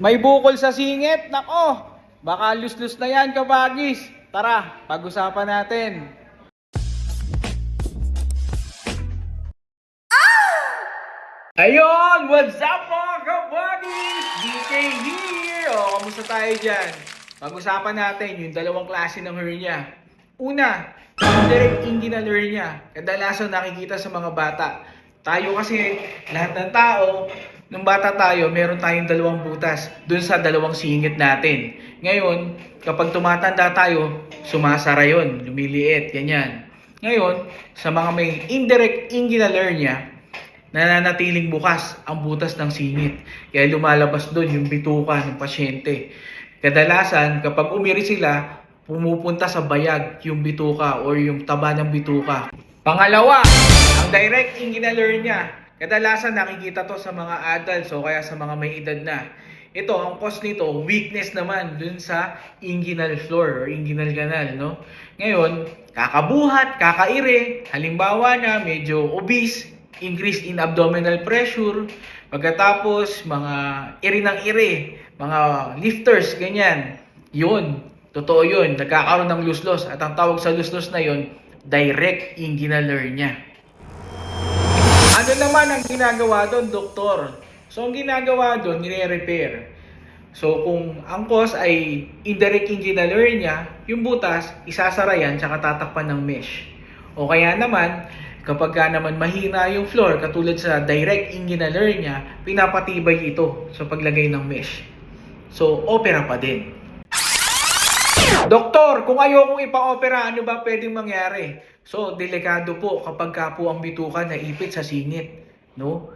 May bukol sa singit? Nako, baka lus-lus na yan, kabagis. Tara, pag-usapan natin. Ayun! What's up mga kabagis? DK here! O, kamusta tayo dyan? Pag-usapan natin yung dalawang klase ng hernia. Una, indirect inguinal hernia. Kadalasan nakikita sa mga bata. Tayo kasi, lahat ng tao, nung bata tayo, meron tayong dalawang butas dun sa dalawang singit natin. Ngayon, kapag tumatanda tayo, sumasara yun, lumiliit, ganyan. Ngayon, sa mga may indirect inguinal hernia, nananatiling bukas ang butas ng singit. Kaya lumalabas doon yung bituka ng pasyente. Kadalasan, kapag umiri sila, pumupunta sa bayag yung bituka or yung taba ng bituka. Pangalawa, ang direct inguinal hernia. Kadalasan nakikita to sa mga adults o kaya sa mga may edad na. Ito, ang cause nito, weakness naman dun sa inguinal floor or inguinal canal, no? Ngayon, kakabuhat, kakaire, halimbawa na medyo obese, increase in abdominal pressure, pagkatapos mga iri ng iri, mga lifters, ganyan. Yun, totoo yun, nagkakaroon ng luslos at ang tawag sa luslos na yun, direct inguinal hernia. Ano naman ang ginagawa doon, doktor? So, ang ginagawa doon, nire-repair. So, kung ang cause ay indirect inguinal hernia, yung butas, isasara yan, tsaka tatakpan ng mesh. O kaya naman, kapag naman mahina yung floor, katulad sa direct inguinal hernia, pinapatibay ito sa paglagay ng mesh. So, opera pa din. Doktor, kung ayokong ipa-opera, ano ba pwedeng mangyari? So, delikado po kapag ka po ang bituka naipit sa singit. No?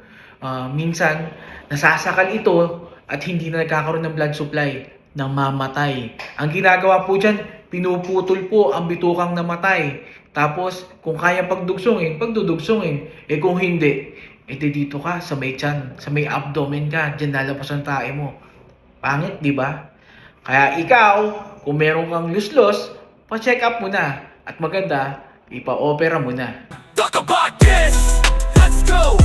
Minsan, nasasakal ito at hindi na nagkakaroon ng blood supply, namamatay. Ang ginagawa po dyan, pinuputol po ang bitukang namatay. Tapos, kung kaya pagdugsungin, pagdudugsungin. Eh kung hindi, edi dito ka sa may tiyan, sa may abdomen ka, dyan lalabas ang tae mo. Pangit, di ba? Kaya ikaw, kung meron kang luslos, pa-check up mo na. At maganda, ipa-opera mo na. Talk about this. Let's go.